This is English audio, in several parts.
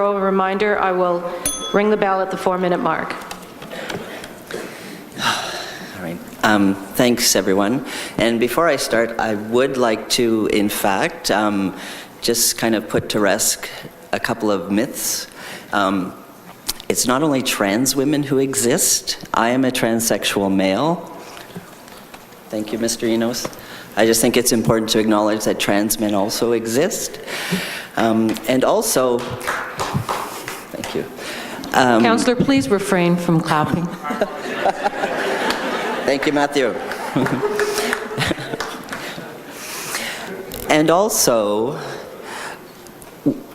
A reminder, I will ring the bell at the 4-minute mark. All right. Thanks, everyone. And before I start, I would like to, in fact, just kind of put to rest a couple of myths. It's not only trans women who exist. I am a transsexual male. Thank you, Mr. Enos. I just think it's important to acknowledge that trans men also exist. And also, thank you. Councillor, please refrain from clapping. Thank you, Matthew. And also,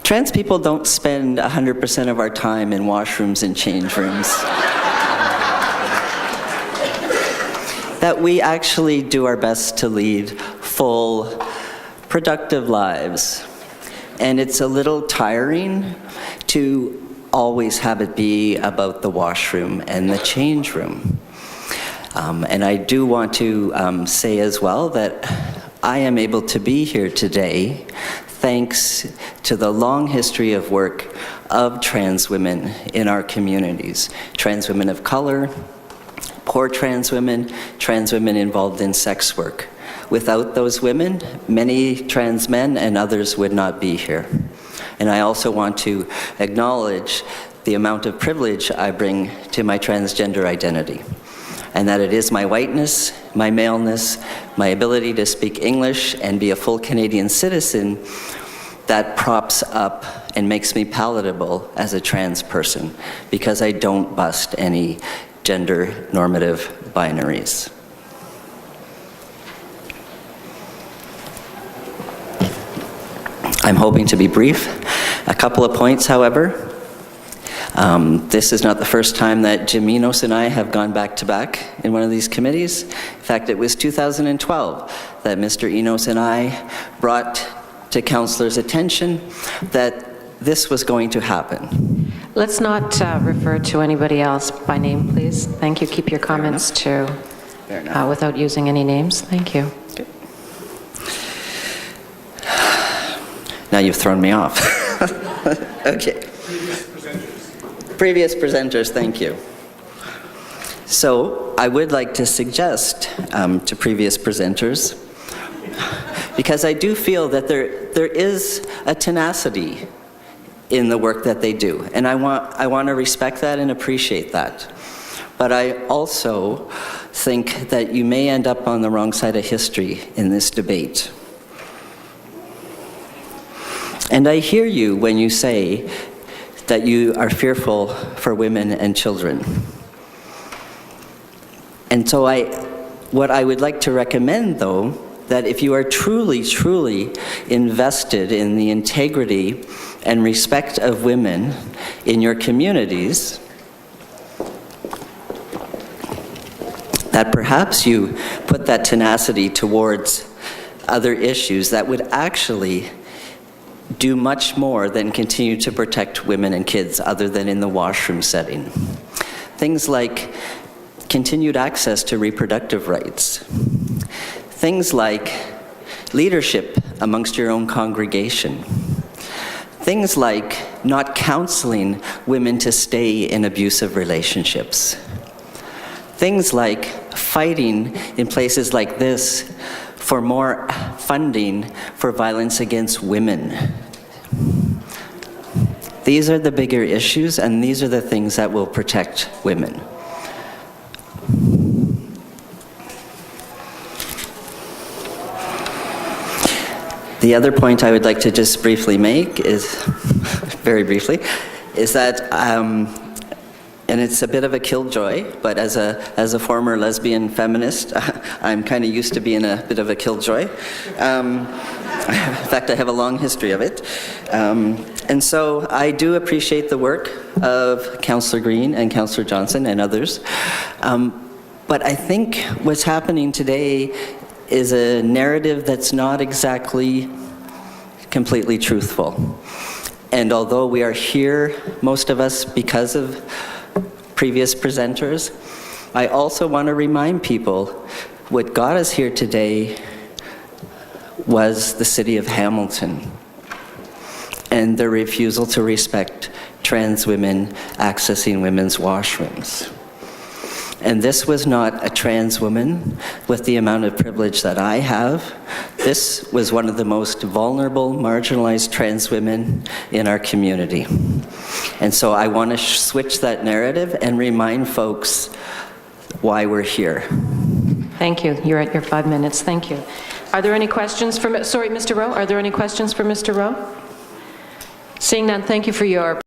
trans people don't spend 100% of our time in washrooms and change rooms. That we actually do our best to lead full, productive lives. And it's a little tiring to always have it be about the washroom and the change room. And I do want to say as well that I am able to be here today thanks to the long history of work of trans women in our communities. Trans women of color, poor trans women involved in sex work. Without those women, many trans men and others would not be here. And I also want to acknowledge the amount of privilege I bring to my transgender identity, and that it is my whiteness, my maleness, my ability to speak English and be a full Canadian citizen that props up and makes me palatable as a trans person, because I don't bust any gender normative binaries. I'm hoping to be brief. A couple of points, however. This is not the first time that Jim Enos and I have gone back to back in one of these committees. In fact, it was 2012 that Mr. Enos and I brought to councillors' attention that this was going to happen. Let's not refer to anybody else by name, please. Thank you. Keep your comments to without using any names. Thank you. Okay. Now you've thrown me off. Okay. Previous presenters, thank you. So I would like to suggest to previous presenters, because I do feel that there is a tenacity in the work that they do, and I want to respect that and appreciate that. But I also think that you may end up on the wrong side of history in this debate. And I hear you when you say that you are fearful for women and children. And so what I would like to recommend, though, that if you are truly, truly invested in the integrity and respect of women in your communities, that perhaps you put that tenacity towards other issues that would actually do much more than continue to protect women and kids other than in the washroom setting. Things like continued access to reproductive rights. Things like leadership amongst your own congregation. Things like not counseling women to stay in abusive relationships. Things like fighting in places like this for more funding for violence against women. These are the bigger issues, and these are the things that will protect women. The other point I would like to just briefly make is, very briefly, is that, and it's a bit of a killjoy, but as a former lesbian feminist, I'm kind of used to being a bit of a killjoy. In fact, I have a long history of it. And so I do appreciate the work of Councillor Green and Councillor Johnson and others. But I think what's happening today is a narrative that's not exactly completely truthful. And although we are here, most of us, because of previous presenters, I also want to remind people what got us here today was the City of Hamilton. and their refusal to respect trans women accessing women's washrooms. And this was not a trans woman with the amount of privilege that I have. This was one of the most vulnerable, marginalized trans women in our community. And so I want to switch that narrative and remind folks why we're here. Thank you. You're at your 5 minutes. Thank you. Are there any questions for, sorry, Mr. Rowe? Are there any questions for Mr. Rowe? Seeing none, thank you for your